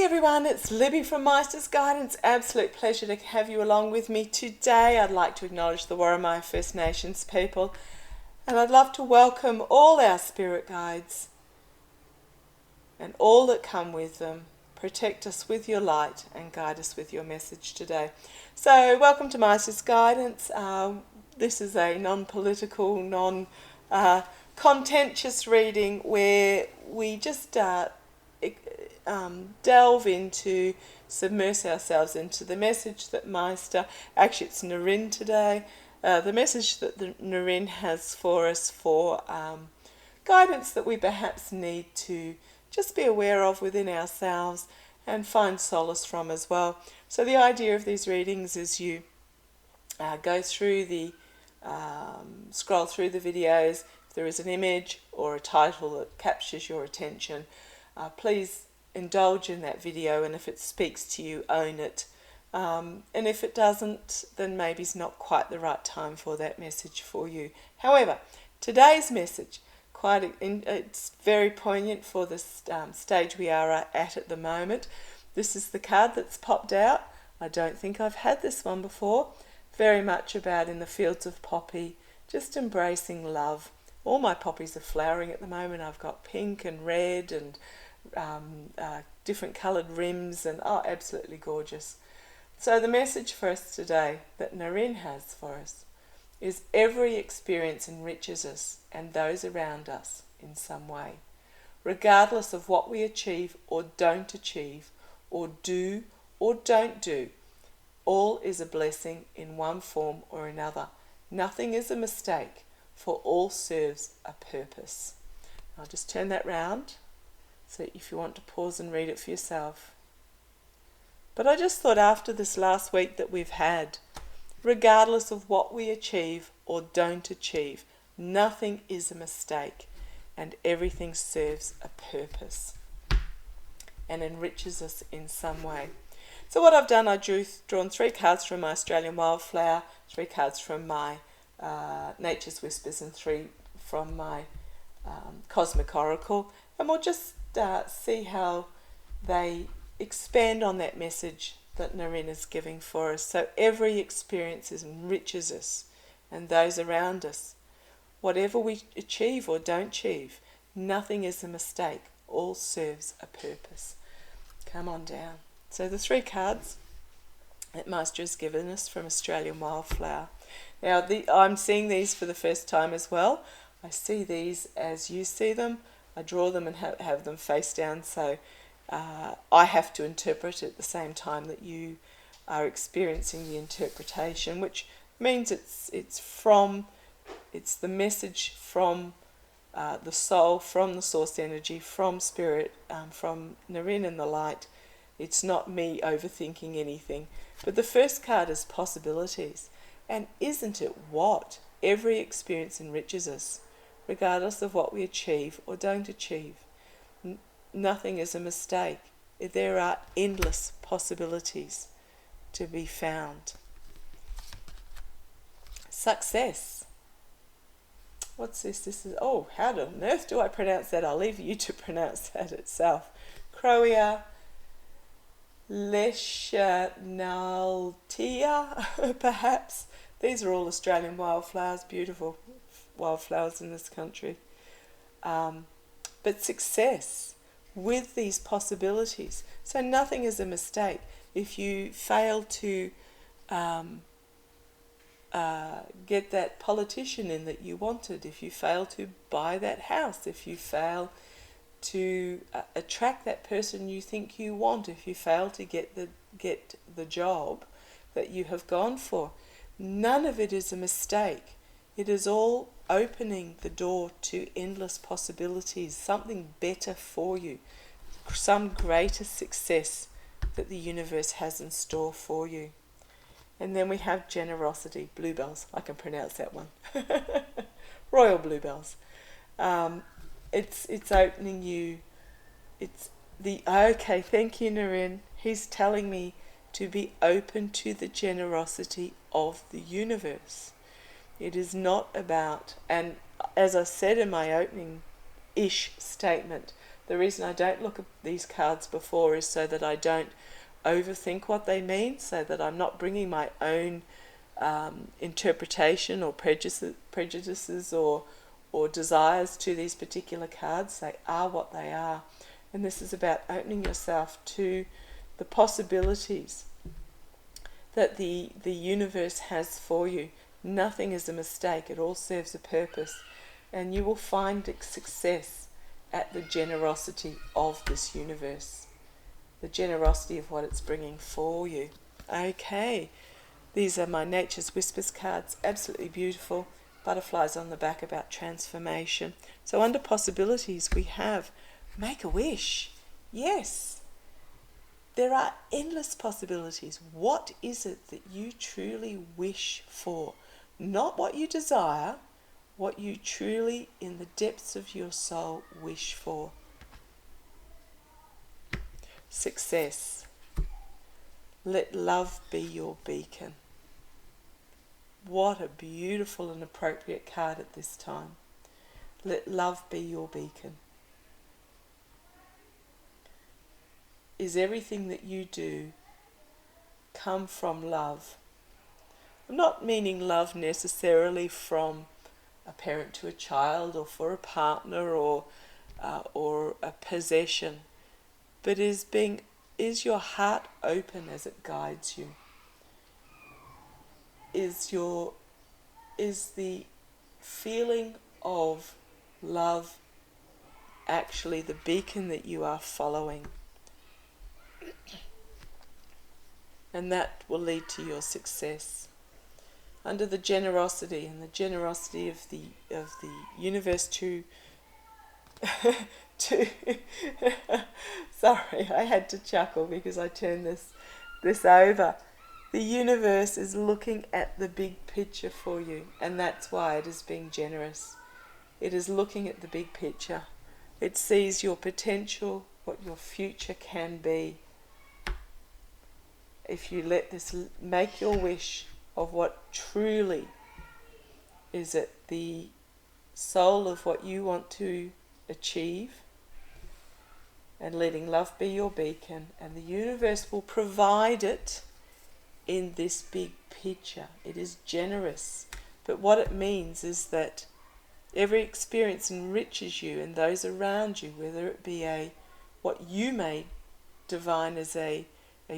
everyone, it's Libby from Meister's Guidance. Absolute pleasure to have you along with me today. I'd like to acknowledge the Worimi First Nations people, and I'd love to welcome all our spirit guides and all that come with them. Protect us with your light and guide us with your message today. So welcome to Meister's Guidance. This is a non-political, non-contentious reading where we just delve into, submerge ourselves into the message that Meister, actually it's Narin today, the message that Narin has for us for guidance that we perhaps need to just be aware of within ourselves and find solace from as well. So the idea of these readings is you go through the, scroll through the videos. If there is an image or a title that captures your attention, please indulge in that video, and if it speaks to you, own it. And if it doesn't, then maybe it's not quite the right time for that message for you. However, today's message, it's very poignant for the stage we are at the moment. This is the card that's popped out. I don't think I've had this one before. Very much about in the fields of poppy, just embracing love. All my poppies are flowering at the moment. I've got pink and red and different coloured rims, and absolutely gorgeous. So the message for us today that Narin has for us is every experience enriches us and those around us in some way, regardless of what we achieve or don't achieve, or do or don't do. All is a blessing in one form or another. Nothing is a mistake, for all serves a purpose. I'll just turn that round, so if you want to pause and read it for yourself. But I just thought after this last week that we've had, regardless of what we achieve or don't achieve, nothing is a mistake and everything serves a purpose and enriches us in some way. So what I've done, drawn 3 cards from my Australian Wildflower, 3 cards from my Nature's Whispers, and 3 from my Cosmic Oracle, and we'll just see how they expand on that message that Narin is giving for us. So every experience enriches us and those around us. Whatever we achieve or don't achieve, nothing is a mistake. All serves a purpose. Come on down. So the 3 cards that Master has given us from Australian Wildflower. Now I'm seeing these for the first time as well. I see these as you see them. I draw them and have them face down, so I have to interpret at the same time that you are experiencing the interpretation, which means it's the message from the soul, from the source energy, from spirit, from Narin and the light. It's not me overthinking anything. But the first card is possibilities, and isn't it what? Every experience enriches us, regardless of what we achieve or don't achieve. Nothing is a mistake. There are endless possibilities to be found. Success. What's this? This is, how on earth do I pronounce that? I'll leave you to pronounce that itself. Croia Leschanaltia, perhaps. These are all Australian wildflowers, beautiful wildflowers in this country. But success with these possibilities. So nothing is a mistake. If you fail to get that politician in that you wanted, if you fail to buy that house, if you fail to attract that person you think you want, if you fail to get the job that you have gone for, none of it is a mistake. It is all opening the door to endless possibilities, something better for you, some greater success that the universe has in store for you. And then we have generosity, bluebells. I can pronounce that one. Royal bluebells. It's opening you. Okay, thank you, Narin. He's telling me to be open to the generosity of the universe. It is not about, and as I said in my opening-ish statement, The reason I don't look at these cards before is so that I don't overthink what they mean, so that I'm not bringing my own interpretation or prejudices or desires to these particular cards. They are what they are. And this is about opening yourself to the possibilities that the universe has for you. Nothing is a mistake. It all serves a purpose. And you will find success at the generosity of this universe. The generosity of what it's bringing for you. Okay. These are my Nature's Whispers cards. Absolutely beautiful. Butterflies on the back about transformation. So under possibilities we have make a wish. Yes. There are endless possibilities. What is it that you truly wish for? Not what you desire, what you truly, in the depths of your soul, wish for. Success. Let love be your beacon. What a beautiful and appropriate card at this time. Let love be your beacon. Is everything that you do come from love? I'm not meaning love necessarily from a parent to a child or for a partner or a possession, but is your heart open as it guides you? Is the feeling of love actually the beacon that you are following? And that will lead to your success. Under the generosity and the generosity of the universe to sorry, I had to chuckle because I turned this over. The universe is looking at the big picture for you, and that's why it is being generous. It is looking at the big picture. It sees your potential, what your future can be. If you let this make your wish of what truly is at the soul of what you want to achieve, and letting love be your beacon, and the universe will provide it in this big picture. It is generous, but what it means is that every experience enriches you and those around you, whether it be what you may divine as a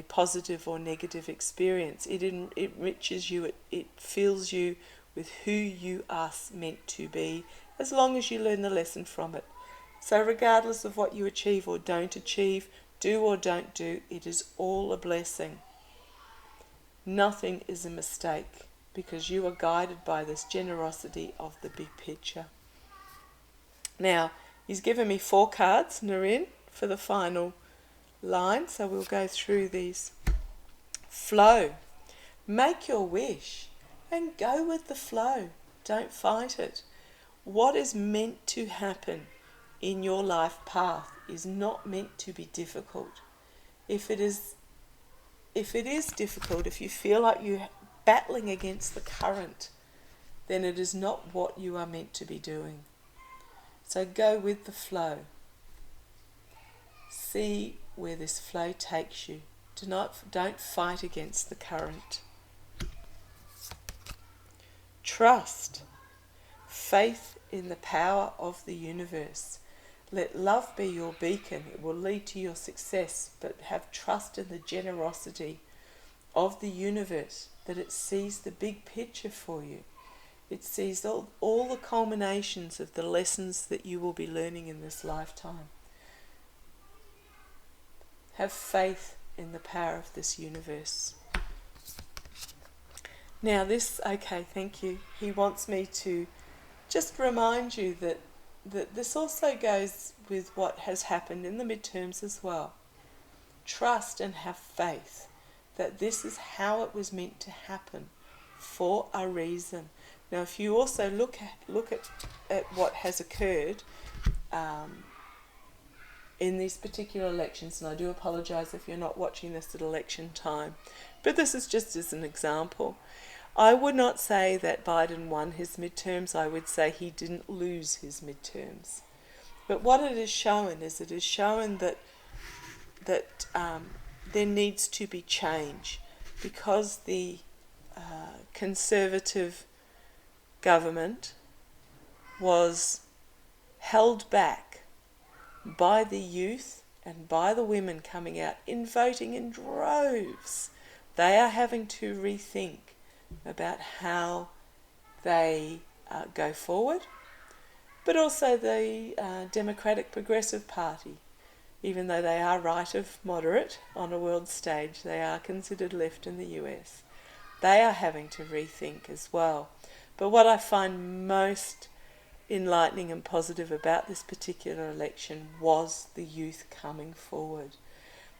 positive or negative experience. It enriches you, it fills you with who you are meant to be, as long as you learn the lesson from it. So regardless of what you achieve or don't achieve, do or don't do, it is all a blessing. Nothing is a mistake, because you are guided by this generosity of the big picture. Now, he's given me 4 cards, Narine, for the final line, so we'll go through these. Flow. Make your wish and go with the flow. Don't fight it. What is meant to happen in your life path is not meant to be difficult. If it is difficult, if you feel like you're battling against the current, then it is not what you are meant to be doing. So go with the flow. See where this flow takes you. Don't fight against the current. Trust. Faith in the power of the universe. Let love be your beacon. It will lead to your success, but have trust in the generosity of the universe, that it sees the big picture for you. It sees all the culminations of the lessons that you will be learning in this lifetime. Have faith in the power of this universe. Now thank you. He wants me to just remind you that this also goes with what has happened in the midterms as well. Trust and have faith that this is how it was meant to happen, for a reason. Now, if you also look at what has occurred in these particular elections, and I do apologise if you're not watching this at election time, but this is just as an example. I would not say that Biden won his midterms. I would say he didn't lose his midterms. But what it is shown is that there needs to be change, because the Conservative government was held back by the youth and by the women coming out in voting in droves. They are having to rethink about how they go forward, but also the Democratic Progressive Party. Even though they are right of moderate on a world stage, they are considered left in the US. They are having to rethink as well. But what I find most enlightening and positive about this particular election was the youth coming forward.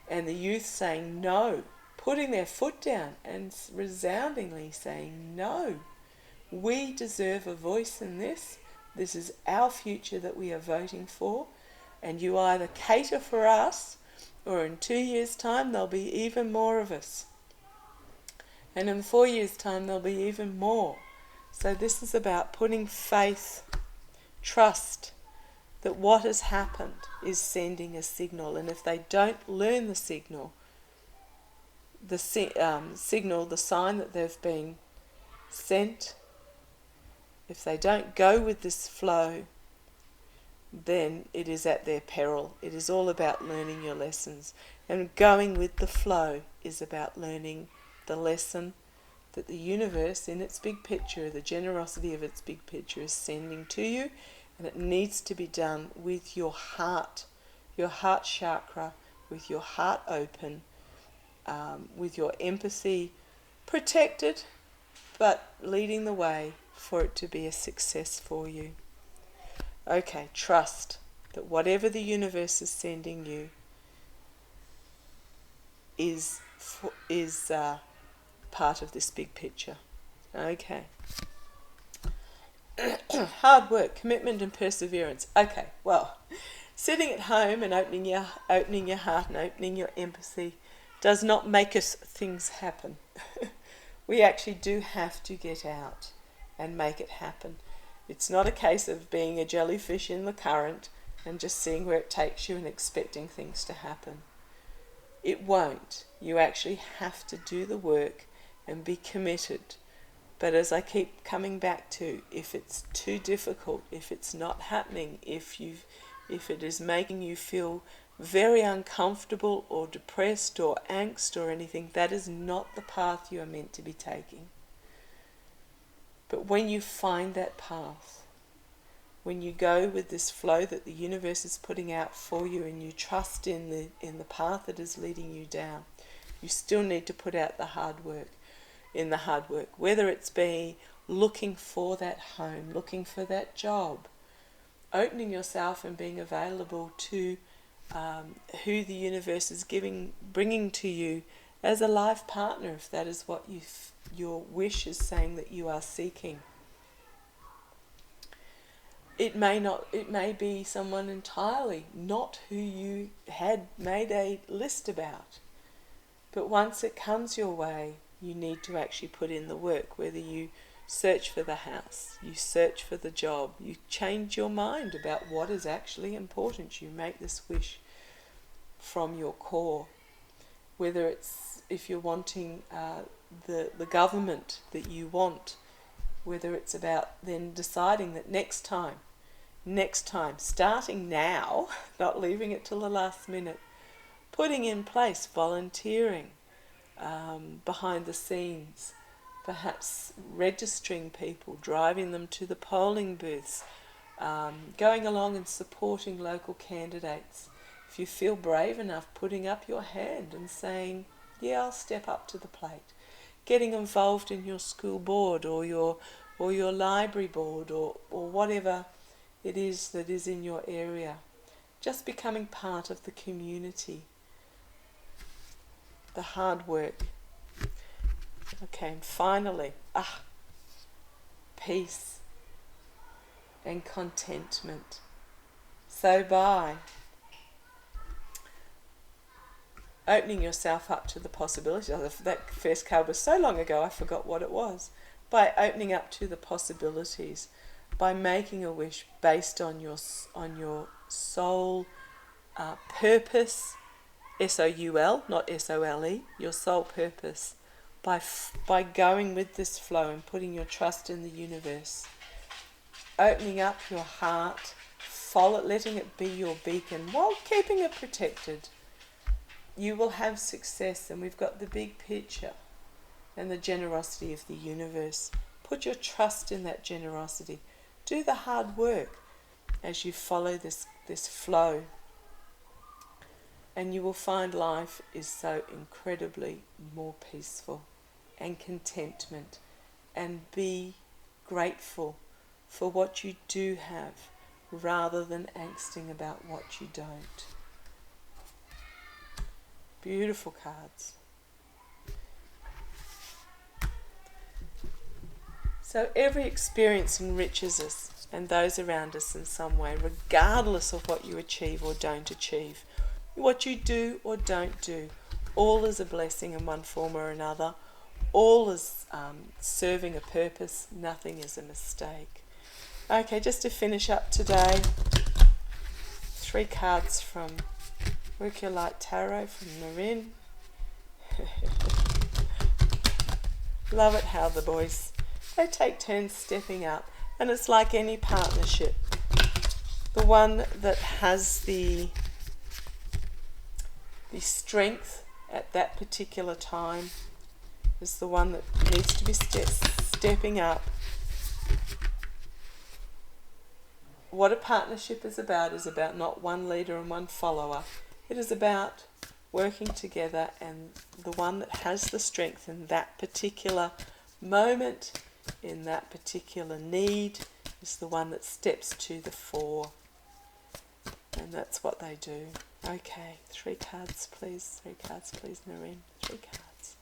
And the youth saying no, putting their foot down and resoundingly saying no. We deserve a voice in this. This is our future that we are voting for. And you either cater for us, or in 2 years' time there'll be even more of us. And in 4 years' time there'll be even more. So this is about putting faith, trust that what has happened is sending a signal. And if they don't learn the signal, the sign that they've been sent, if they don't go with this flow, then it is at their peril. It is all about learning your lessons. And going with the flow is about learning the lesson that the universe in its big picture, the generosity of its big picture, is sending to you. And it needs to be done with your heart chakra, with your heart open, with your empathy protected, but leading the way for it to be a success for you. Okay, trust that whatever the universe is sending you is part of this big picture. Okay. Hard work, commitment and perseverance. Okay, well, sitting at home and opening your heart and opening your empathy does not make us things happen. We actually do have to get out and make it happen. It's not a case of being a jellyfish in the current and just seeing where it takes you and expecting things to happen. It won't. You actually have to do the work and be committed. But as I keep coming back to, if it's too difficult, if it's not happening, if it is making you feel very uncomfortable or depressed or angst or anything, that is not the path you are meant to be taking. But when you find that path, when you go with this flow that the universe is putting out for you, and you trust in the path that is leading you down, you still need to put out the hard work. Whether it's be looking for that home, looking for that job, opening yourself and being available to who the universe is bringing to you as a life partner, if that is what your wish is saying that you are seeking. It may be someone entirely not who you had made a list about. But once it comes your way, you need to actually put in the work, whether you search for the house, you search for the job, you change your mind about what is actually important. You make this wish from your core. Whether it's if you're wanting the government that you want, whether it's about then deciding that next time, starting now, not leaving it till the last minute, putting in place volunteering behind the scenes, perhaps registering people, driving them to the polling booths, going along and supporting local candidates. If you feel brave enough, putting up your hand and saying, yeah, I'll step up to the plate. Getting involved in your school board or your library board or whatever it is that is in your area. Just becoming part of the community. The hard work. Okay, and finally, peace and contentment. So by opening yourself up to the possibilities, that first card was so long ago I forgot what it was. By opening up to the possibilities, by making a wish based on your soul purpose, S-O-U-L, not S-O-L-E, your soul purpose, by going with this flow and putting your trust in the universe, opening up your heart, letting it be your beacon while keeping it protected. You will have success, and we've got the big picture and the generosity of the universe. Put your trust in that generosity. Do the hard work as you follow this flow, and you will find life is so incredibly more peaceful, and contentment, and be grateful for what you do have rather than angsting about what you don't. Beautiful cards. So every experience enriches us and those around us in some way, regardless of what you achieve or don't achieve. What you do or don't do, all is a blessing in one form or another. All is serving a purpose. Nothing is a mistake. Okay, just to finish up today, 3 cards from Work Your Light Tarot from Noreen. Love it how the boys, they take turns stepping up, and it's like any partnership. The one that has the strength at that particular time is the one that needs to be stepping up. What a partnership is about not one leader and one follower. It is about working together, and the one that has the strength in that particular moment, in that particular need, is the one that steps to the fore. And that's what they do. Okay, 3 cards please. 3 cards please, Noreen. 3 cards.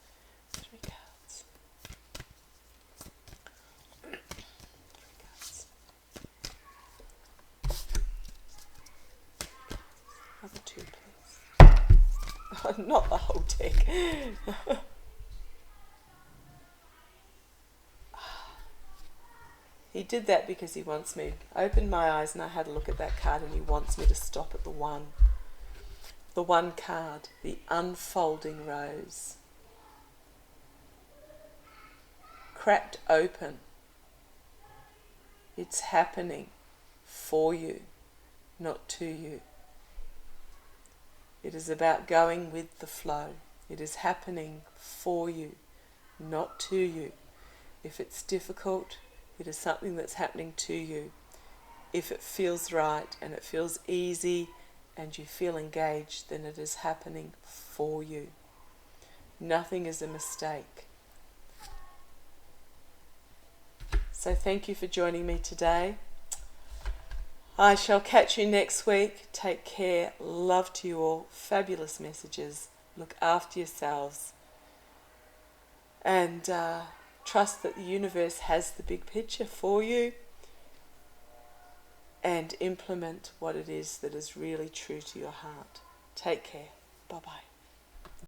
3 cards. 3 cards. Another 2 please. Oh, not the whole deck. He did that because he wants me. I opened my eyes and I had a look at that card, and he wants me to stop at the one. The one card, the unfolding rose. Cracked open. It's happening for you, not to you. It is about going with the flow. It is happening for you, not to you. If it's difficult, it is something that's happening to you. If it feels right and it feels easy and you feel engaged, then it is happening for you. Nothing is a mistake. So thank you for joining me today. I shall catch you next week. Take care. Love to you all. Fabulous messages. Look after yourselves. And trust that the universe has the big picture for you, and implement what it is that is really true to your heart. Take care. Bye-bye.